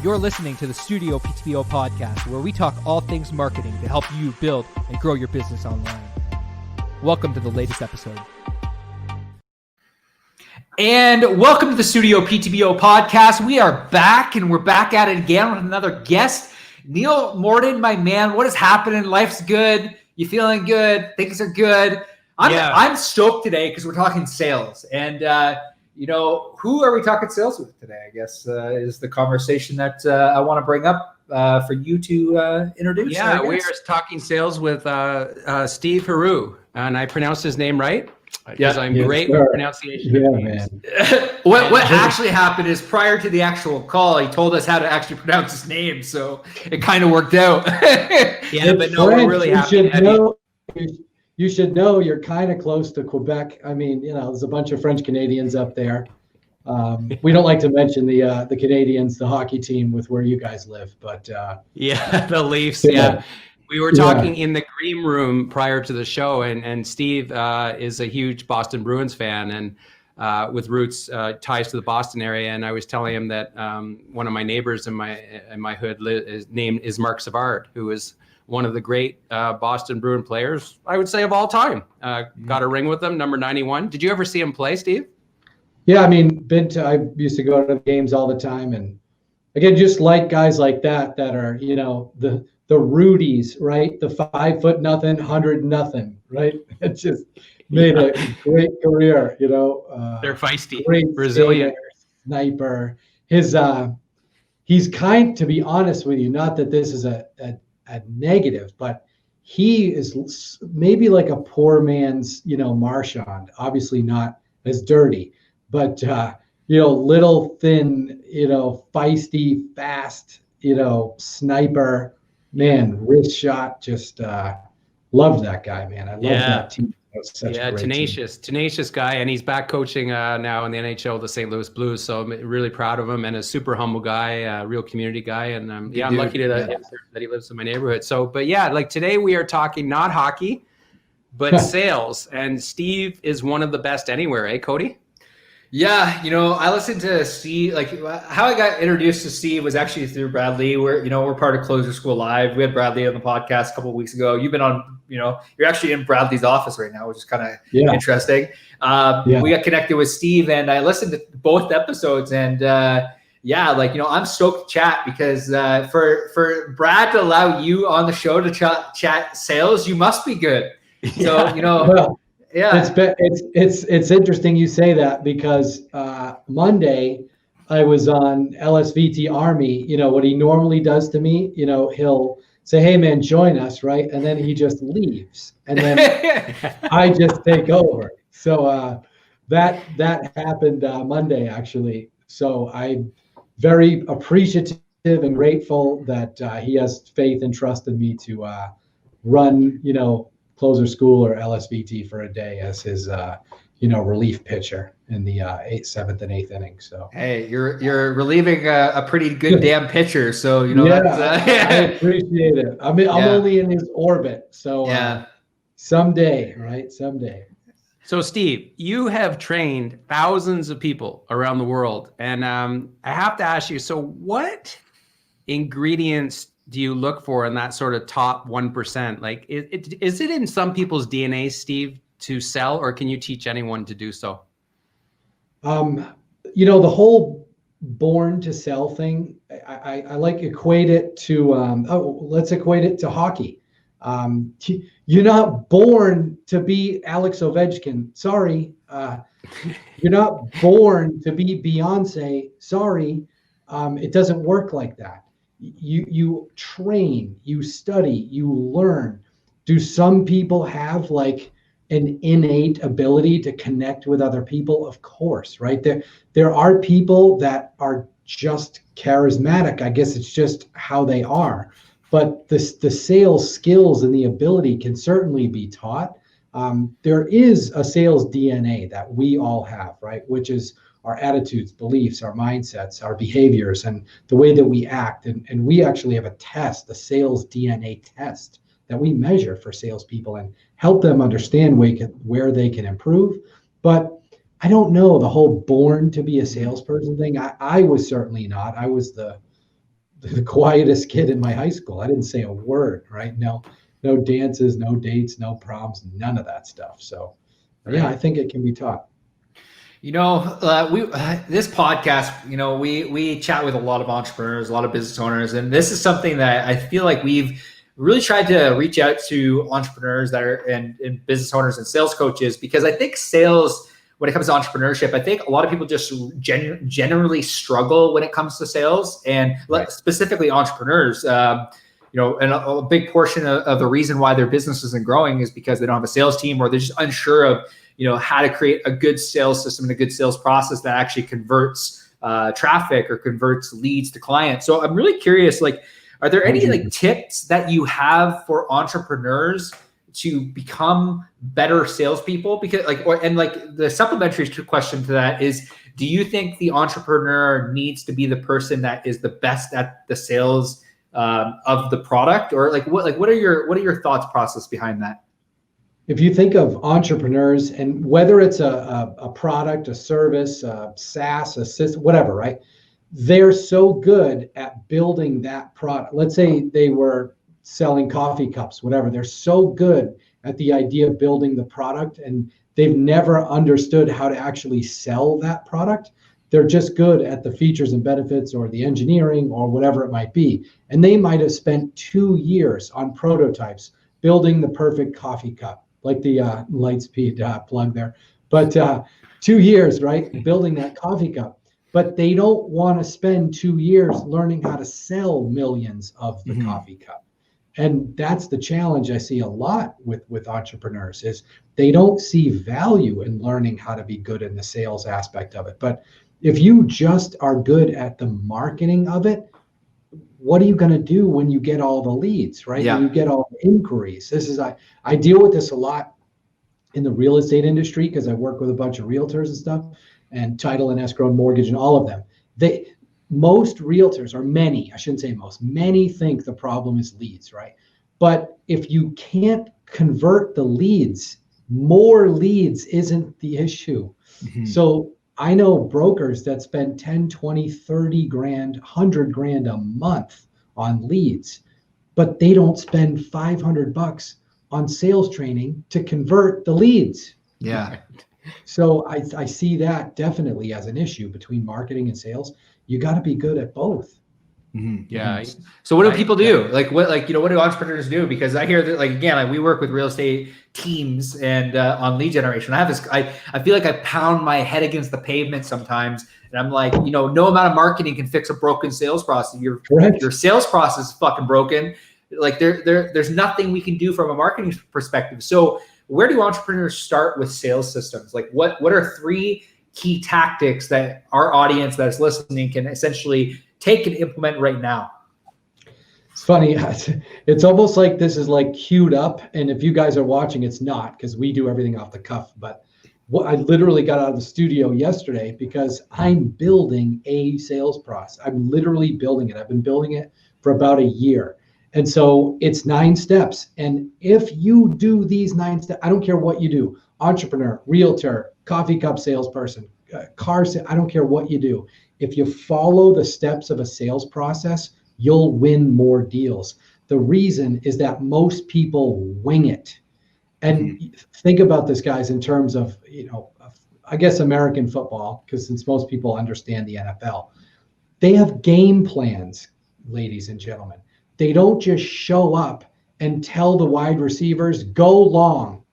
You're listening to the StudioPTBO podcast, where we talk all things marketing to help you build and grow your business online. Welcome to the latest episode. And welcome to the StudioPTBO podcast. We are back, and we're back at it again with another guest. Neil Morton, my man, what is happening? Life's good. You feeling good? Things are good. I'm stoked today because we're talking sales. And, who are we talking sales with today, I guess, is the conversation that I want to bring up for you to introduce. Yeah, we are talking sales with Steve Heroux. And I pronounced his name right? Because I'm great with pronunciation of names. Man. What actually happened is prior to the actual call, he told us how to actually pronounce his name. So it kind of worked out. Yeah, but no, we're really happy. You should know you're kind of close to Quebec. I mean, there's a bunch of French Canadians up there. We don't like to mention the Canadians, the hockey team with where you guys live, but the Leafs. Yeah. We were talking in the green room prior to the show, and Steve is a huge Boston Bruins fan and with roots ties to the Boston area. And I was telling him that one of my neighbors in my hood his name is Mark Savard, who is one of the great Boston Bruin players, I would say, of all time. Got a ring with them, number 91. Did you ever see him play, Steve? Yeah, I mean, I used to go to the games all the time, and again, just like guys like that are the Rudies, right? The 5 foot nothing, 100 nothing, right? It just made a great career, They're feisty, great resilient sniper. He's to be honest with you, not that this is a negative, but he is maybe like a poor man's, Marchand. Obviously not as dirty, but little, thin, feisty, fast, sniper. Man, wrist shot, just loved that guy, man. I love that team. Tenacious guy, and he's back coaching now in the NHL, the St. Louis Blues. So I'm really proud of him, and a super humble guy, real community guy. And I'm lucky that he lives in my neighborhood. So, but like today we are talking not hockey, but sales. And Steve is one of the best anywhere, eh, Cody? Yeah, I listened to Steve. Like, how I got introduced to Steve was actually through Bradley. We're part of Closer School Live. We had Bradley on the podcast a couple of weeks ago. You've been on, you're actually in Bradley's office right now, which is kind of interesting. We got connected with Steve, and I listened to both episodes, and I'm stoked to chat because for Brad to allow you on the show to chat sales, you must be good. So it's interesting you say that because Monday I was on LSVT Army. What he normally does to me, he'll say, "Hey man, join us," right? And then he just leaves, and then I just take over. So that happened Monday actually. So I'm very appreciative and grateful that he has faith and trust in me to run, Closer School or LSVT for a day as his, relief pitcher in the 8th, 7th, and 8th inning. So hey, you're relieving a pretty good damn pitcher. So I appreciate it. I'm only in his orbit, so someday, right? Someday. So Steve, you have trained thousands of people around the world, and I have to ask you. So what ingredients do you look for in that sort of top 1%? Like, is it in some people's DNA, Steve, to sell, or can you teach anyone to do so? The whole born to sell thing, I like equate it to, let's equate it to hockey. You're not born to be Alex Ovechkin. Sorry. You're not born to be Beyonce. Sorry. It doesn't work like that. You train, you study, you learn. Do some people have like an innate ability to connect with other people? Of course, right? There are people that are just charismatic. I guess it's just how they are. But the sales skills and the ability can certainly be taught. There is a sales DNA that we all have, right? Which is our attitudes, beliefs, our mindsets, our behaviors, and the way that we act. And we actually have a test, a sales DNA test that we measure for salespeople and help them understand where they can improve. But I don't know the whole born to be a salesperson thing. I was certainly not. I was the the quietest kid in my high school. I didn't say a word, right? No dances, no dates, no proms, none of that stuff. So yeah, I think it can be taught. We this podcast, we chat with a lot of entrepreneurs, a lot of business owners, and this is something that I feel like we've really tried to reach out to entrepreneurs that are and business owners and sales coaches, because I think sales, when it comes to entrepreneurship, I think a lot of people just generally struggle when it comes to sales, and specifically entrepreneurs. And a big portion of the reason why their business isn't growing is because they don't have a sales team, or they're just unsure of how to create a good sales system and a good sales process that actually converts traffic or converts leads to clients. So I'm really curious, are there any tips that you have for entrepreneurs to become better salespeople? Because the supplementary question to that is, do you think the entrepreneur needs to be the person that is the best at the sales of the product, or what are your thoughts process behind that? If you think of entrepreneurs, and whether it's a product, a service, a SaaS, a system, whatever, right? They're so good at building that product. Let's say they were selling coffee cups, whatever. They're so good at the idea of building the product, and they've never understood how to actually sell that product. They're just good at the features and benefits, or the engineering, or whatever it might be. And they might have spent 2 years on prototypes building the perfect coffee cup, like the Lightspeed plug there. But 2 years, right, building that coffee cup. But they don't want to spend 2 years learning how to sell millions of the coffee cup. And that's the challenge I see a lot with entrepreneurs, is they don't see value in learning how to be good in the sales aspect of it. But if you just are good at the marketing of it, what are you going to do when you get all the leads, right? When you get all the inquiries. I deal with this a lot in the real estate industry, because I work with a bunch of realtors and stuff, and title and escrow and mortgage and all of them. Most realtors, or many, I shouldn't say most, many think the problem is leads, right? But if you can't convert the leads, more leads isn't the issue. So I know brokers that spend 10, 20, 30 grand, 100 grand a month on leads, but they don't spend $500 on sales training to convert the leads. Yeah. So I see that definitely as an issue between marketing and sales. You got to be good at both. Yeah. So what do people do? What do entrepreneurs do? Because I hear that, we work with real estate teams and on lead generation. I have this, I feel like I pound my head against the pavement sometimes. And I'm like, no amount of marketing can fix a broken sales process. Your sales process is fucking broken. There's nothing we can do from a marketing perspective. So where do entrepreneurs start with sales systems? What are 3 key tactics that our audience that is listening can essentially take and implement right now? It's funny. It's almost like this is queued up. And if you guys are watching, it's not, because we do everything off the cuff. But I literally got out of the studio yesterday because I'm building a sales process. I'm literally building it. I've been building it for about a year. And so it's 9 steps. And if you do these 9 steps, I don't care what you do, entrepreneur, realtor, coffee cup salesperson, car sale, I don't care what you do. If you follow the steps of a sales process, you'll win more deals. The reason is that most people wing it. And think about this, guys, in terms of, I guess American football, because since most people understand the NFL, they have game plans, ladies and gentlemen. They don't just show up and tell the wide receivers, go long.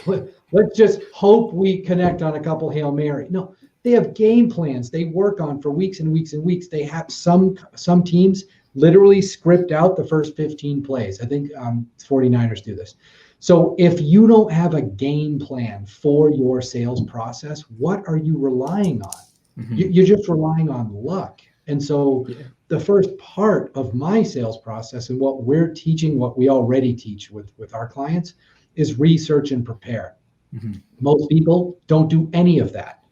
Let's just hope we connect on a couple Hail Mary. No, they have game plans they work on for weeks and weeks and weeks. They have some teams literally script out the first 15 plays. I think 49ers do this. So if you don't have a game plan for your sales process, what are you relying on? You're just relying on luck. And so the first part of my sales process, and what we're teaching, what we already teach with our clients, is research and prepare. Most people don't do any of that,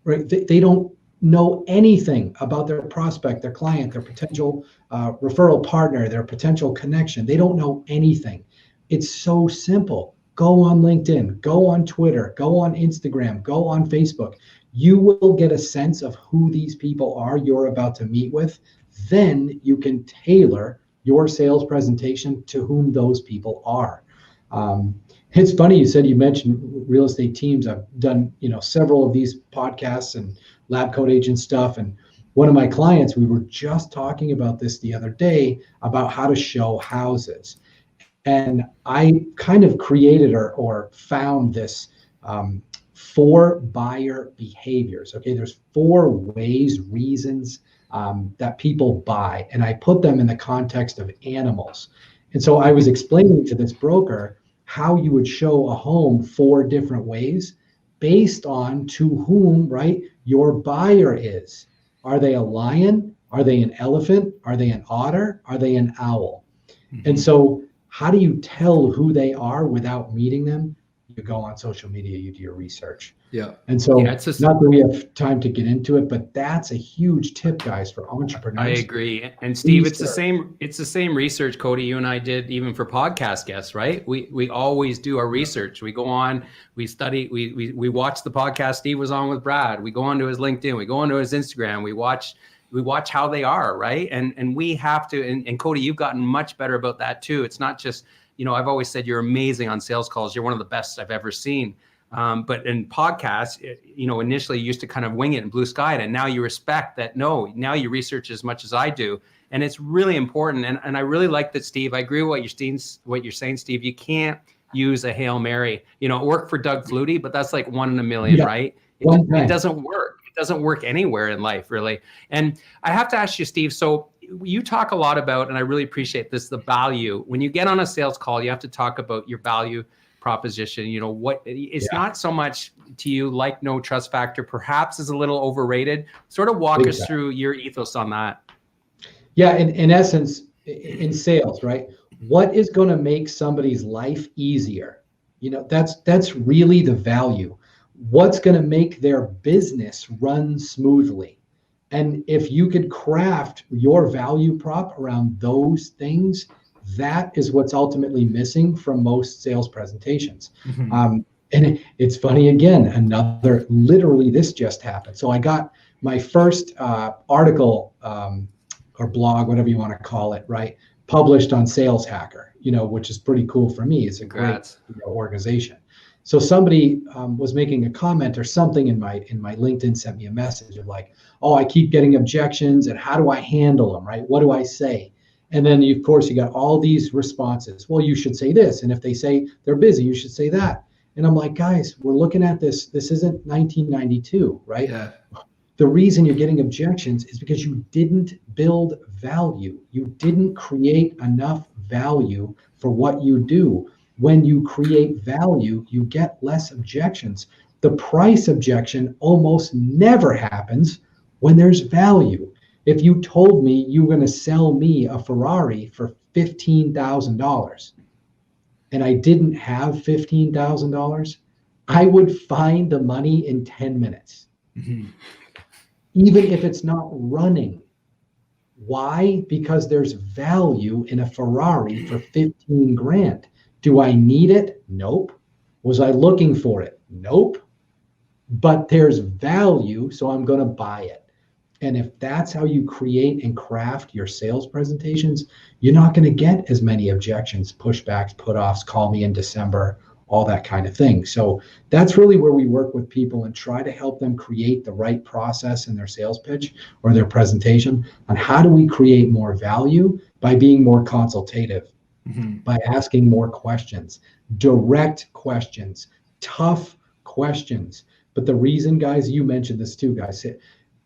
right? They don't know anything about their prospect, their client, their potential referral partner, their potential connection. They don't know anything. It's so simple. Go on LinkedIn, go on Twitter, go on Instagram, go on Facebook. you will get a sense of who these people are you're about to meet with. Then you can tailor your sales presentation to whom those people are. It's funny you mentioned real estate teams. I've done several of these podcasts and lab coat agent stuff, and one of my clients, we were just talking about this the other day about how to show houses. And I kind of created or found this 4 buyer behaviors. Okay, there's 4 reasons that people buy, and I put them in the context of animals. And so I was explaining to this broker how you would show a home 4 different ways based on to whom, right, your buyer is. Are they a lion? Are they an elephant? Are they an otter? Are they an owl? Mm-hmm. And so how do you tell who they are without meeting them? You go on social media, you do your research. Yeah. And so not that we have time to get into it, but that's a huge tip, guys, for entrepreneurs. I agree. And Steve, it's the same research, Cody, you and I did even for podcast guests, right? We always do our research. We go on, we study, we watch the podcast Steve was on with Brad. We go onto his LinkedIn, we go onto his Instagram, we watch how they are, right? And we have to, and Cody, you've gotten much better about that too. It's not just, I've always said you're amazing on sales calls. You're one of the best I've ever seen. But in podcasts, initially you used to kind of wing it and blue sky it, and now you respect that. No, now you research as much as I do. And it's really important. And I really like that, Steve. I agree with what you're saying, Steve. You can't use a Hail Mary. It worked for Doug Flutie, but that's like 1 in a million, right? It doesn't work. It doesn't work anywhere in life, really. And I have to ask you, Steve, so you talk a lot about, and I really appreciate this, the value. When you get on a sales call, you have to talk about your value proposition. It's not so much to you like no trust factor, perhaps is a little overrated. Sort of walk us through your ethos on that. Yeah, in essence, in sales, right? What is going to make somebody's life easier? That's really the value. What's going to make their business run smoothly? And if you could craft your value prop around those things, that is what's ultimately missing from most sales presentations. Mm-hmm. And it's funny, again, literally this just happened. So I got my first article or blog, whatever you want to call it, right, published on Sales Hacker, which is pretty cool for me. It's a great organization. So somebody was making a comment or something in my LinkedIn, sent me a message of like, oh, I keep getting objections, and how do I handle them, right? What do I say? And then, of course, you got all these responses. Well, you should say this. And if they say they're busy, you should say that. And I'm like, guys, we're looking at this. This isn't 1992, right? Yeah. The reason you're getting objections is because you didn't build value. You didn't create enough value for what you do. When you create value, you get less objections. The price objection almost never happens when there's value. If you told me you were going to sell me a Ferrari for $15,000 and I didn't have $15,000, I would find the money in 10 minutes. Mm-hmm. Even if it's not running. Why? Because there's value in a Ferrari for 15 grand. Do I need it? Nope. Was I looking for it? Nope. But there's value, so I'm going to buy it. And if that's how you create and craft your sales presentations, you're not going to get as many objections, pushbacks, put-offs, call me in December, all that kind of thing. So that's really where we work with people and try to help them create the right process in their sales pitch or their presentation on how do we create more value by being more consultative, by asking more questions, direct questions, tough questions. But the reason, guys, you mentioned this too, guys,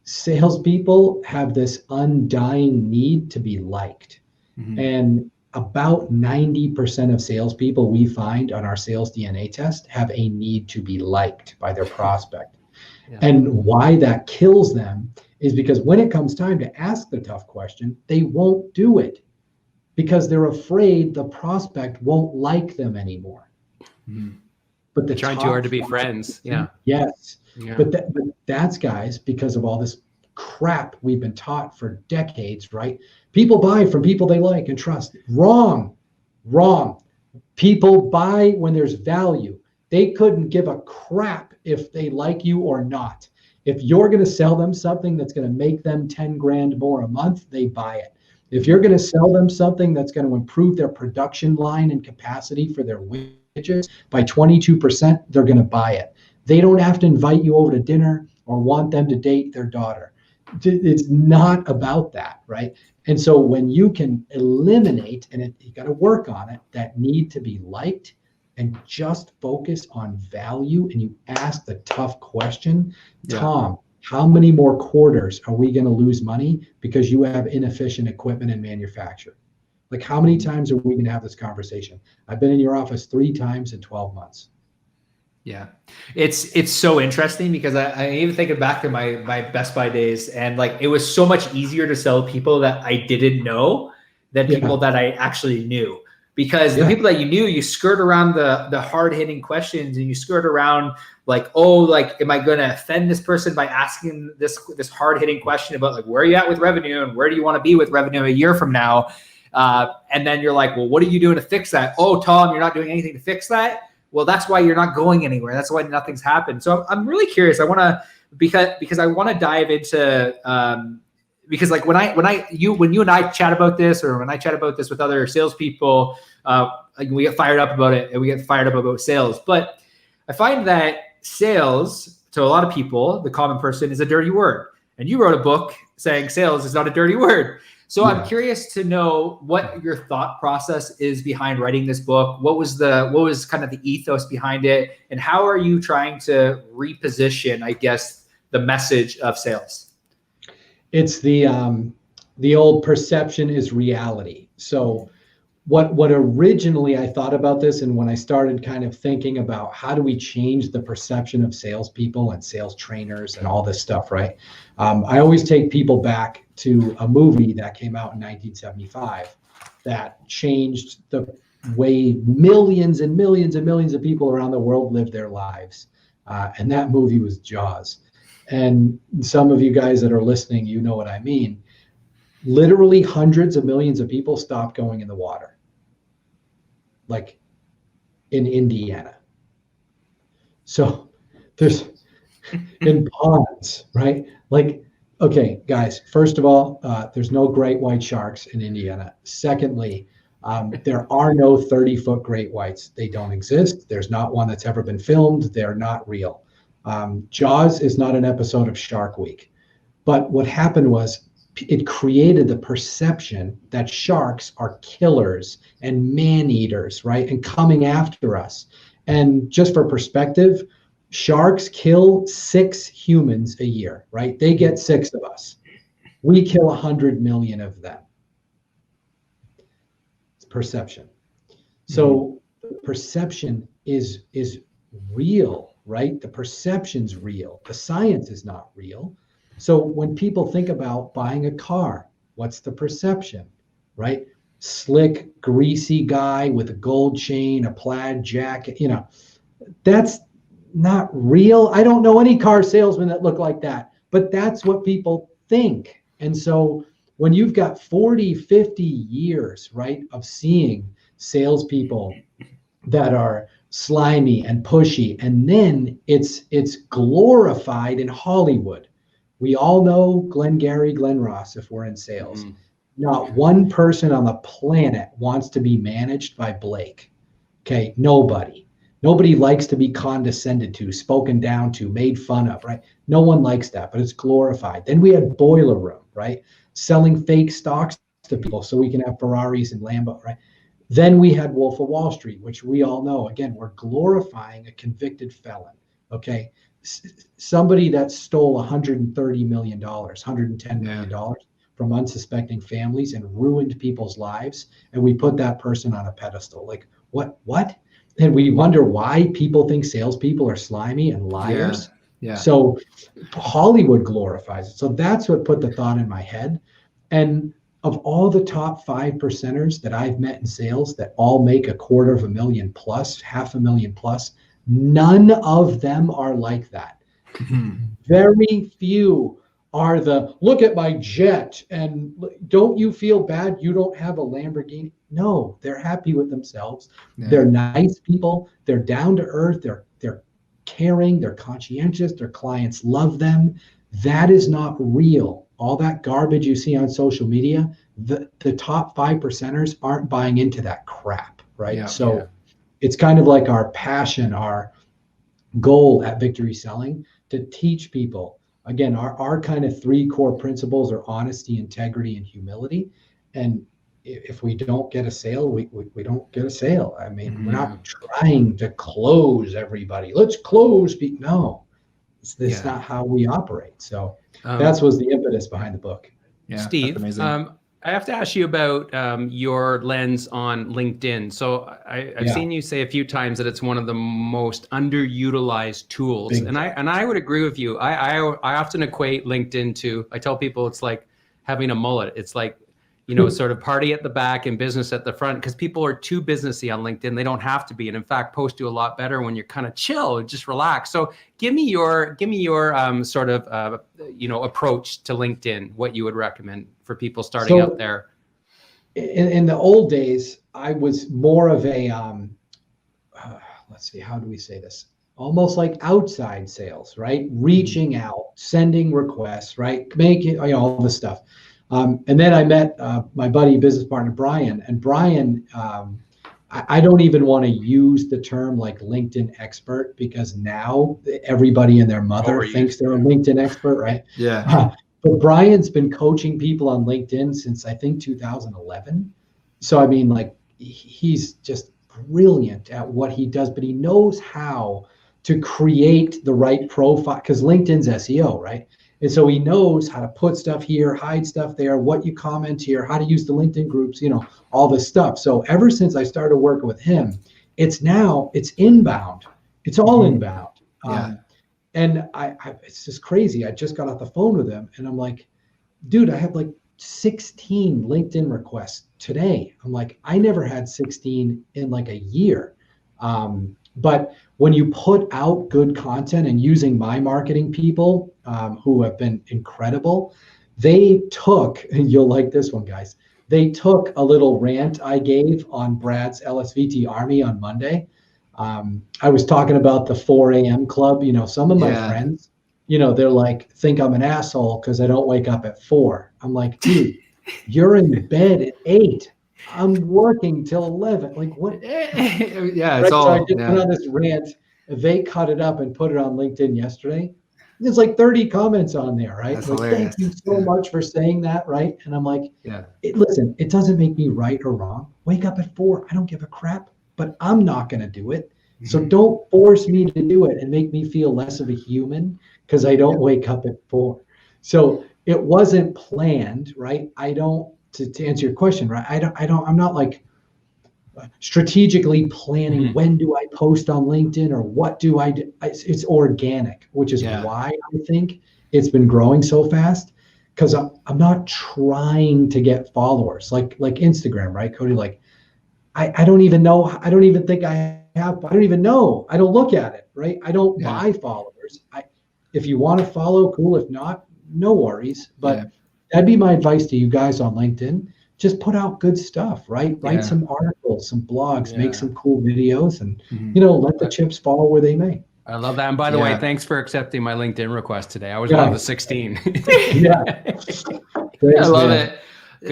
salespeople have this undying need to be liked. Mm-hmm. And about 90% of salespeople we find on our sales DNA test have a need to be liked by their prospect. Yeah. And why that kills them is because when it comes time to ask the tough question, they won't do it because they're afraid the prospect won't like them anymore. Mm-hmm. But they're trying too hard to be friends. Yeah. Yes. Yeah. But that's, guys, because of all this crap we've been taught for decades, right? People buy from people they like and trust. Wrong. People buy when there's value. They couldn't give a crap if they like you or not. If you're going to sell them something that's going to make them 10 grand more a month, they buy it. If you're going to sell them something that's going to improve their production line and capacity for their widgets by 22%, they're going to buy it. They don't have to invite you over to dinner or want them to date their daughter. It's not about that, right? And so when you can eliminate, and you got to work on it, that need to be liked, and just focus on value, and you ask the tough question, Tom, how many more quarters are we going to lose money because you have inefficient equipment and manufacture? Like, how many times are we going to have this conversation? I've been in your office 3 times in 12 months. Yeah, it's so interesting because I even thinking back to my Best Buy days, and like it was so much easier to sell people that I didn't know than people that I actually knew. Because the people that you knew, you skirt around the hard hitting questions, and you skirt around like, oh, like, am I going to offend this person by asking this hard hitting question about like, where are you at with revenue and where do you want to be with revenue a year from now? And then you're like, well, what are you doing to fix that? Oh, Tom, you're not doing anything to fix that. Well, that's why you're not going anywhere. That's why nothing's happened. So I'm really curious. I want to, because I want to dive into, because like when you and I chat about this, or when I chat about this with other salespeople, like we get fired up about it, and we get fired up about sales. But I find that sales, to a lot of people, the common person, is a dirty word. And you wrote a book saying sales is not a dirty word. So I'm curious to know what your thought process is behind writing this book. What was kind of the ethos behind it, and how are you trying to reposition, I guess, the message of sales? It's the old perception is reality. So what originally I thought about this, and when I started kind of thinking about how do we change the perception of salespeople and sales trainers and all this stuff, right? I always take people back to a movie that came out in 1975 that changed the way millions and millions and millions of people around the world live their lives. And that movie was Jaws. And some of you guys that are listening, you know what I mean. Literally hundreds of millions of people stopped going in the water. Like in Indiana. So there's in ponds, right? Like, okay, guys, first of all, there's no great white sharks in Indiana. Secondly, there are no 30-foot great whites. They don't exist. There's not one that's ever been filmed. They're not real. Jaws is not an episode of Shark Week. But what happened was it created the perception that sharks are killers and man-eaters, right? And coming after us. And just for perspective, sharks kill 6 humans a year, right? They get 6 of us. We kill 100 million of them. It's perception. So perception is real, right? The perception's real. The science is not real. So when people think about buying a car, what's the perception, right? Slick, greasy guy with a gold chain, a plaid jacket, that's not real. I don't know any car salesman that look like that, but that's what people think. And so when you've got 40, 50 years, right, of seeing salespeople that are slimy and pushy, and then it's glorified in Hollywood. We all know Glengarry Glen Ross if we're in sales. Not one person on the planet wants to be managed by Blake. Okay, nobody. Nobody likes to be condescended to, spoken down to, made fun of, right? No one likes that, but it's glorified. Then we had Boiler Room, right? Selling fake stocks to people so we can have Ferraris and Lambo, right? Then we had Wolf of Wall Street, which we all know. Again, we're glorifying a convicted felon, okay? Somebody that stole $130 million, $110 million from unsuspecting families and ruined people's lives, and we put that person on a pedestal. Like, what? And we wonder why people think salespeople are slimy and liars. Yeah. So Hollywood glorifies it. So that's what put the thought in my head. And of all the top 5%ers that I've met in sales that all make $250,000 plus, $500,000 plus, none of them are like that. Very few are the, look at my jet and don't you feel bad you don't have a Lamborghini? No, they're happy with themselves. Yeah. They're nice people. They're down to earth. They're caring, they're conscientious, their clients love them. That is not real. All that garbage you see on social media, the top 5%ers aren't buying into that crap, right? It's kind of like our passion, our goal at Victory Selling, to teach people. Again, our kind of 3 core principles are honesty, integrity, and humility. And if we don't get a sale, we don't get a sale. I mean, we're not trying to close everybody. Let's close. No, it's not how we operate. So that was the impetus behind the book. Yeah, Steve, I have to ask you about your lens on LinkedIn. So I've seen you say a few times that it's one of the most underutilized tools, and I would agree with you. I often equate LinkedIn to, I tell people it's like having a mullet. It's like, you know, sort of party at the back and business at the front, because people are too businessy on LinkedIn. They don't have to be, and in fact, posts do a lot better when you're kind of chill, just relax. So give me your sort of you know, approach to LinkedIn. What you would recommend for people starting out there? In the old days, I was more of a let's see, how do we say this? Almost like outside sales, right? Reaching out, sending requests, right? Making, you know, all this stuff. And then I met my buddy, business partner, Brian. And Brian, I don't even want to use the term like LinkedIn expert, because now everybody and their mother thinks they're a LinkedIn expert, right? Yeah. But Brian's been coaching people on LinkedIn since I think 2011. So, I mean, like, he's just brilliant at what he does, but he knows how to create the right profile, because LinkedIn's SEO, right? And so he knows how to put stuff here, hide stuff there, what you comment here, how to use the LinkedIn groups, you know, all this stuff. So ever since I started working with him, it's inbound. It's all inbound. And it's just crazy. I just got off the phone with him and I'm like, dude, I have like 16 LinkedIn requests today. I'm like, I never had 16 in like a year. But when you put out good content, and using my marketing people who have been incredible, they took, and you'll like this one, guys, they took a little rant I gave on Brad's LSVT Army on Monday. I was talking about the 4 a.m. club. You know, some of my friends, you know, they're like, think I'm an asshole because I don't wake up at 4. I'm like, dude, you're in bed at 8. I'm working till 11. Like, what? Yeah, it's right? all. So I just went on this rant. They cut it up and put it on LinkedIn yesterday. There's like 30 comments on there, right? That's like, hilarious. thank you so much for saying that, right? And I'm like, listen, it doesn't make me right or wrong. Wake up at 4. I don't give a crap, but I'm not going to do it. So don't force me to do it and make me feel less of a human because I don't wake up at 4. So it wasn't planned, right? I don't, to answer your question, right? I'm not like strategically planning when do I post on LinkedIn or what do I do. It's organic, which is why I think it's been growing so fast, because I'm not trying to get followers like Instagram, right, Cody? Like, I don't even know. I don't even think I have. I don't even know. I don't look at it, right? I don't buy followers. If you want to follow, cool. If not, no worries. But that'd be my advice to you guys on LinkedIn. Just put out good stuff, right? Write some articles, some blogs, make some cool videos, and you know, let the chips fall where they may. I love that. And by the way, thanks for accepting my LinkedIn request today. I was Yeah. one of the 16. Thanks, I love man. it.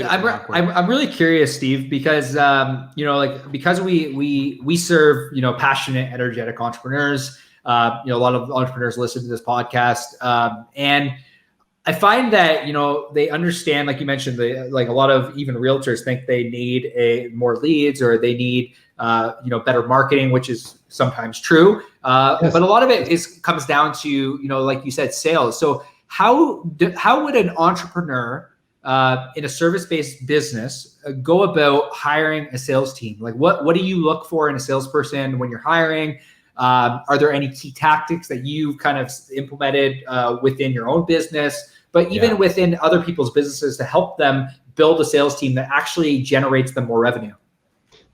I'm really curious, Steve, because you know, like, because we serve, you know, passionate, energetic entrepreneurs. You know, a lot of entrepreneurs listen to this podcast, and I find that, you know, they understand, like you mentioned, like a lot of even realtors think they need more leads, or they need you know, better marketing, which is sometimes true. But a lot of it comes down to, you know, like you said, sales. So how would an entrepreneur in a service-based business go about hiring a sales team? Like, what do you look for in a salesperson when you're hiring? Are there any key tactics that you've kind of implemented within your own business, but even within other people's businesses, to help them build a sales team that actually generates them more revenue?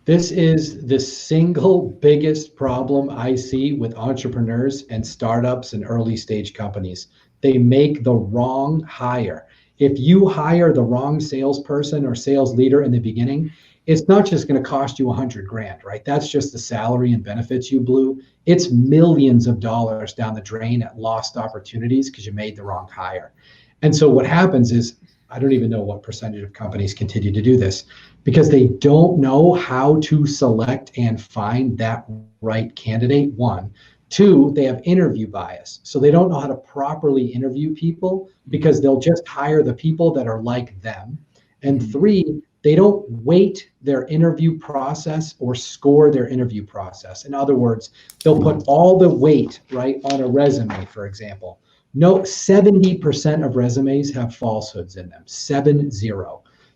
This is the single biggest problem I see with entrepreneurs and startups and early stage companies. They make the wrong hire. If you hire the wrong salesperson or sales leader in the beginning, it's not just going to cost you $100,000, right? That's just the salary and benefits you blew. It's millions of dollars down the drain at lost opportunities because you made the wrong hire. And so what happens is, I don't even know what percentage of companies continue to do this because they don't know how to select and find that right candidate. One. Two, they have interview bias. So they don't know how to properly interview people because they'll just hire the people that are like them. And three, they don't weight their interview process or score their interview process. In other words, they'll put all the weight, right, on a resume, for example. No, 70% of resumes have falsehoods in them, 70.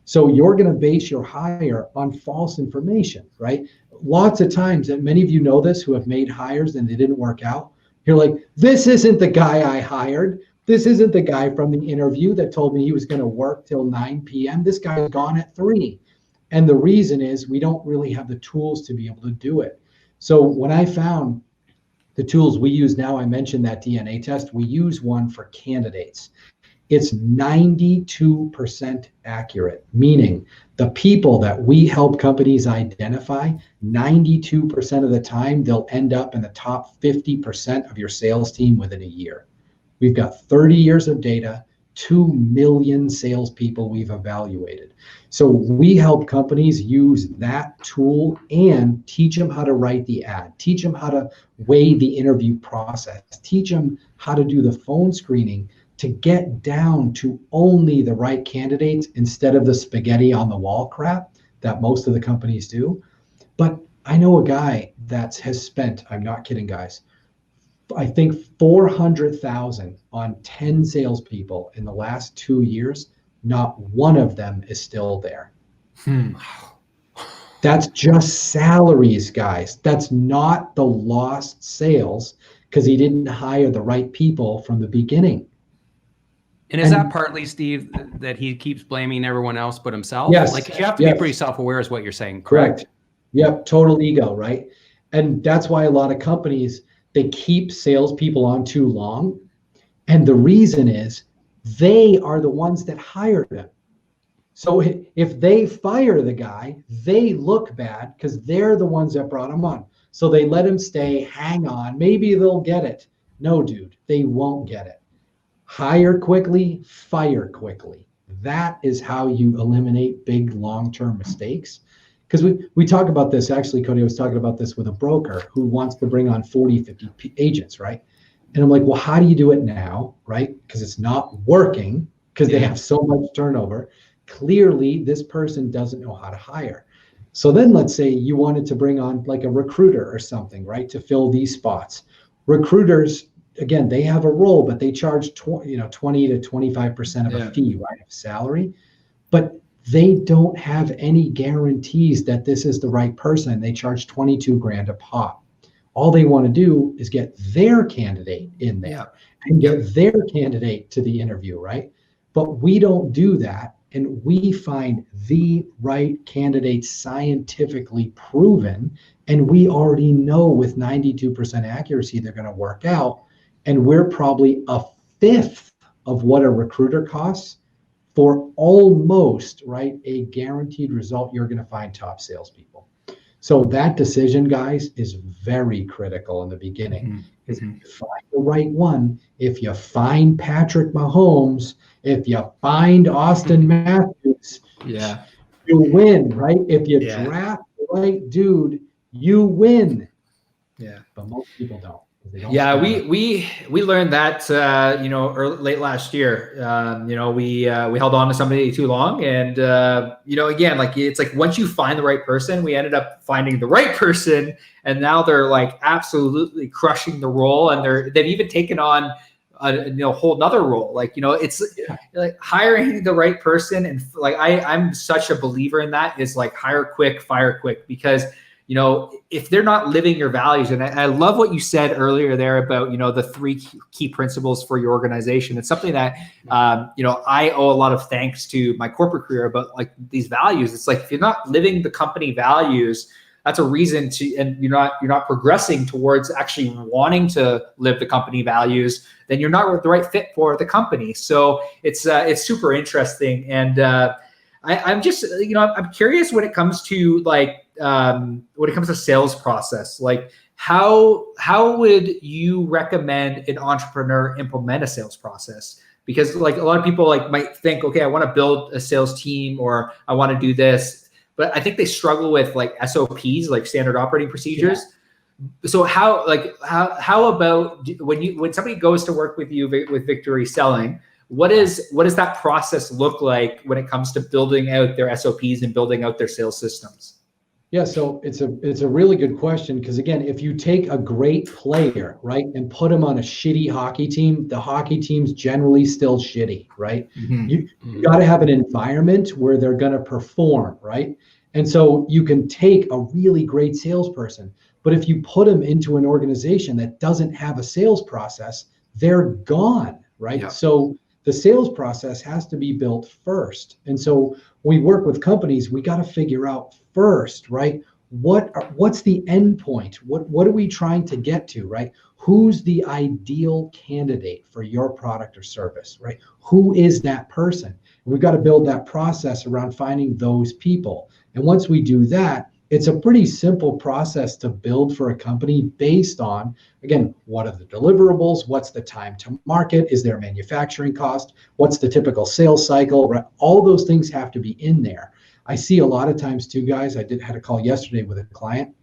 So you're going to base your hire on false information, right? Lots of times, and many of you know this who have made hires and they didn't work out. You're like, this isn't the guy I hired. This isn't the guy from the interview that told me he was going to work till 9 p.m. This guy's gone at 3. And the reason is we don't really have the tools to be able to do it. So when I found the tools we use now, I mentioned that DNA test, we use one for candidates. It's 92% accurate, meaning the people that we help companies identify, 92% of the time, they'll end up in the top 50% of your sales team within a year. We've got 30 years of data, 2 million salespeople we've evaluated. So we help companies use that tool and teach them how to write the ad, teach them how to weigh the interview process, teach them how to do the phone screening to get down to only the right candidates instead of the spaghetti on the wall crap that most of the companies do. But I know a guy that has spent, I'm not kidding, guys, I think 400,000 on 10 salespeople in the last 2 years. Not one of them is still there. That's just salaries, guys. That's not the lost sales because he didn't hire the right people from the beginning. And is that partly, Steve, that he keeps blaming everyone else but himself? Yes. Like you have to be pretty self-aware is what you're saying, correct? Yep, total ego, right? And that's why a lot of companies, they keep salespeople on too long. And the reason is they are the ones that hired them. So if they fire the guy, they look bad because they're the ones that brought him on. So they let him stay, hang on, maybe they'll get it. No, dude, they won't get it. Hire quickly, fire quickly. That is how you eliminate big long-term mistakes. Because we talk about this, actually, Cody was talking about this with a broker who wants to bring on 40, 50 agents, right? And I'm like, well, how do you do it now, right? Because it's not working because they have so much turnover. Clearly, this person doesn't know how to hire. So then let's say you wanted to bring on like a recruiter or something, right, to fill these spots. Recruiters, again, they have a role, but they charge 20 to 25% of a fee, right, of salary. But they don't have any guarantees that this is the right person. They charge $22,000 a pop. All they want to do is get their candidate in there and get their candidate to the interview, right? But we don't do that. And we find the right candidates scientifically proven. And we already know with 92% accuracy, they're going to work out. And we're probably a fifth of what a recruiter costs for almost, right, a guaranteed result. You're going to find top salespeople. So that decision, guys, is very critical in the beginning. If you find the right one, if you find Patrick Mahomes, if you find Austin Matthews, you win, right? If you draft the right dude, you win. But most people don't. We learned that late last year. We held on to somebody too long, and again, like it's like once you find the right person, we ended up finding the right person, and now they're like absolutely crushing the role, and they've even taken on a whole nother role. Like it's like hiring the right person, and like I'm such a believer in that is like hire quick, fire quick, because if they're not living your values, and I love what you said earlier there about, the 3 key principles for your organization. It's something that, I owe a lot of thanks to my corporate career about like these values. It's like, if you're not living the company values, that's a reason to, and you're not progressing towards actually wanting to live the company values, then you're not the right fit for the company. So it's super interesting. And, I'm just, I'm curious when it comes to sales process, like how would you recommend an entrepreneur implement a sales process? Because like a lot of people like might think, okay, I want to build a sales team or I want to do this, but I think they struggle with like SOPs, like standard operating procedures. Yeah. So how about when somebody goes to work with you with Victory Selling, what does that process look like when it comes to building out their SOPs and building out their sales systems? Yeah, so it's a really good question, because again, if you take a great player, right, and put him on a shitty hockey team, the hockey team's generally still shitty, right? Mm-hmm. You got to have an environment where they're going to perform, right? And so you can take a really great salesperson, but if you put them into an organization that doesn't have a sales process, they're gone, right? Yeah. So the sales process has to be built first. And so we work with companies, we got to figure out first, right? What's the end point? What are we trying to get to, right? Who's the ideal candidate for your product or service, right? Who is that person? We've got to build that process around finding those people. And once we do that, it's a pretty simple process to build for a company based on, again, what are the deliverables? What's the time to market? Is there a manufacturing cost? What's the typical sales cycle? Right? All those things have to be in there. I see a lot of times too, guys, had a call yesterday with a client.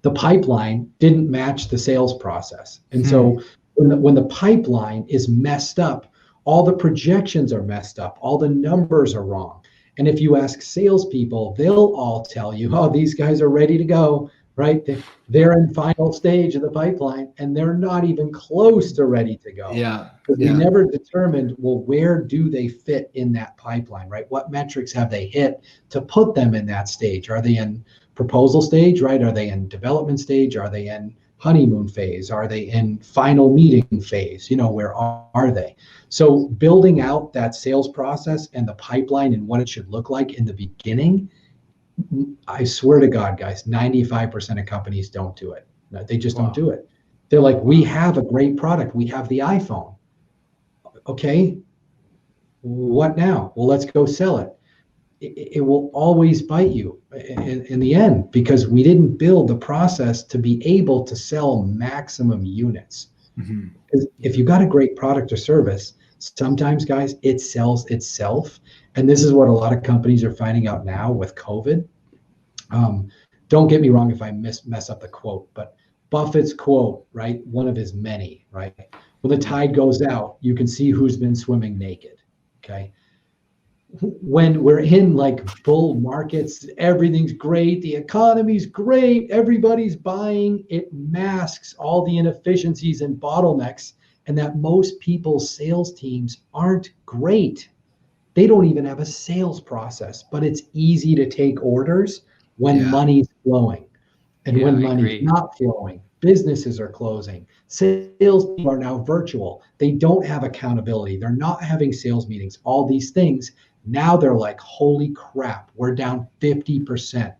The pipeline didn't match the sales process. And so when the pipeline is messed up, all the projections are messed up, all the numbers are wrong. And if you ask salespeople, they'll all tell you, oh, these guys are ready to go, right? They're in final stage of the pipeline and they're not even close to ready to go. Yeah. Because we never determined, well, where do they fit in that pipeline, right? What metrics have they hit to put them in that stage? Are they in proposal stage, right? Are they in development stage? Are they in honeymoon phase? Are they in final meeting phase? Where are they? So building out that sales process and the pipeline and what it should look like in the beginning, I swear to God, guys, 95% of companies don't do it. They just don't do it. They're like, we have a great product. We have the iPhone. Okay, what now? Well, let's go sell it. It will always bite you in the end, because we didn't build the process to be able to sell maximum units. Mm-hmm. If you got a great product or service, sometimes, guys, it sells itself. And this is what a lot of companies are finding out now with COVID. Don't get me wrong if I mess up the quote, but Buffett's quote, right? One of his many, right? When the tide goes out, you can see who's been swimming naked, okay? When we're in like bull markets, everything's great, the economy's great, everybody's buying, it masks all the inefficiencies and bottlenecks, and that most people's sales teams aren't great. They don't even have a sales process, but it's easy to take orders when money's flowing. And when money's not flowing, businesses are closing. Sales are now virtual. They don't have accountability. They're not having sales meetings, all these things. Now they're like, holy crap, we're down 50%.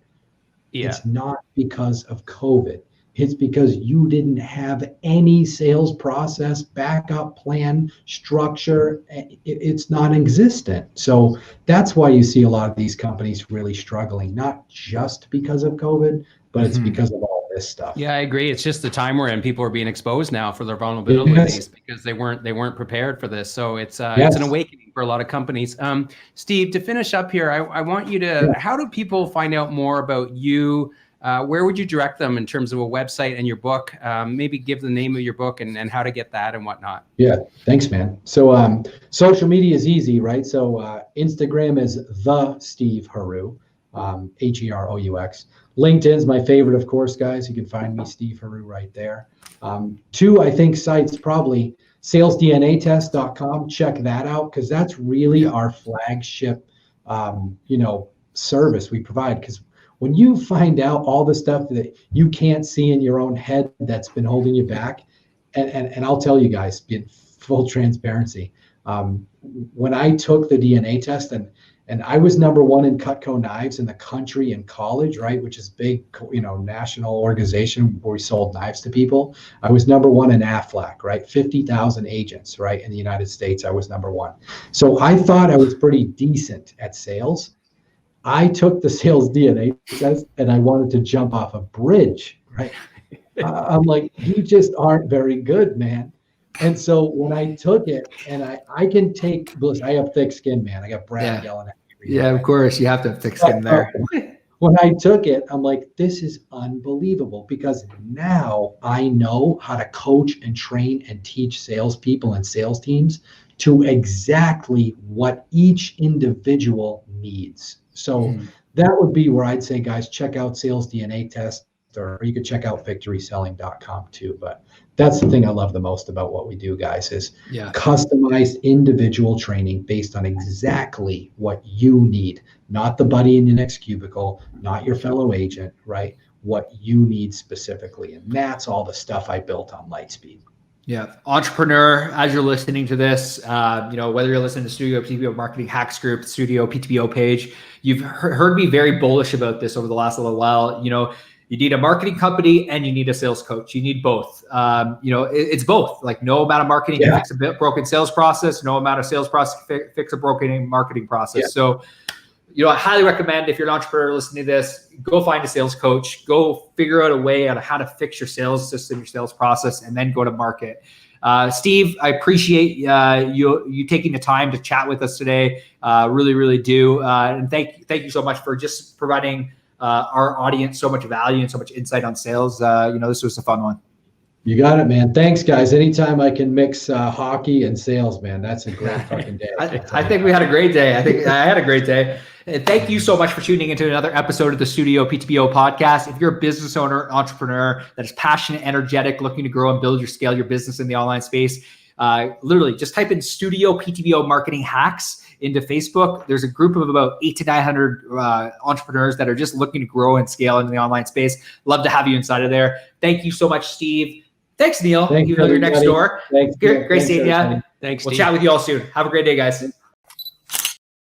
Yeah. It's not because of COVID. It's because you didn't have any sales process, backup plan, structure. It's non-existent. So that's why you see a lot of these companies really struggling, not just because of COVID, but it's because of all this stuff. Yeah, I agree. It's just the time we're in. People are being exposed now for their vulnerabilities because they weren't prepared for this. So it's an awakening for a lot of companies. Steve, to finish up here, I want you to, how do people find out more about you? Where would you direct them in terms of a website and your book? Maybe give the name of your book and how to get that and whatnot. Yeah, thanks, man. So social media is easy, right? So Instagram is the Steve Heroux, Heroux. LinkedIn's my favorite, of course, guys. You can find me, Steve Heroux, right there. Two, I think, sites, probably salesdnatest.com. Check that out, because that's really our flagship, service we provide. Because when you find out all the stuff that you can't see in your own head that's been holding you back, and I'll tell you guys, in full transparency, When I took the DNA test, and I was #1 in Cutco knives in the country in college, right? Which is big, national organization where we sold knives to people. I was #1 in AFLAC, right? 50,000 agents, right? In the United States, I was #1. So I thought I was pretty decent at sales. I took the sales DNA test and I wanted to jump off a bridge, right? I'm like, you just aren't very good, man. And so when I took it, and I can take, listen, I have thick skin, man. I got Brad yelling at me. Yeah, of course. You have to have thick skin there. When I took it, I'm like, this is unbelievable, because now I know how to coach and train and teach salespeople and sales teams to exactly what each individual needs. So that would be where I'd say, guys, check out Sales DNA Test, or you could check out victoryselling.com too. But that's the thing I love the most about what we do, guys, is customized individual training based on exactly what you need, not the buddy in the next cubicle, not your fellow agent, right? What you need specifically. And that's all the stuff I built on Lightspeed. Yeah. Entrepreneur, as you're listening to this, whether you're listening to StudioPTBO Marketing Hacks Group, StudioPTBO page, you've heard me very bullish about this over the last little while. You need a marketing company and you need a sales coach. You need both. It's both. Like, no amount of marketing can fix a broken sales process. No amount of sales process can fix a broken marketing process. Yeah. So, I highly recommend, if you're an entrepreneur listening to this, go find a sales coach. Go figure out a way on how to fix your sales system, your sales process, and then go to market. Steve, I appreciate you taking the time to chat with us today. Really, really do. And thank you so much for just providing our audience so much value and so much insight on sales. This was a fun one. You got it, man. Thanks, guys. Anytime I can mix hockey and sales, man, that's a great fucking day. I think we had a great day. I think I had a great day. And thank you so much for tuning into another episode of the StudioPTBO podcast. If you're a business owner, entrepreneur that is passionate, energetic, looking to grow and build your business in the online space, literally just type in StudioPTBO Marketing Hacks into Facebook. There's a group of about 800 to 900 entrepreneurs that are just looking to grow and scale in the online space. Love to have you inside of there. Thank you so much, Steve. Thanks, Neil. Thanks, you're next door. Thanks. Great seeing you. Thanks, We'll Steve. chat with you all soon. Have a great day, guys.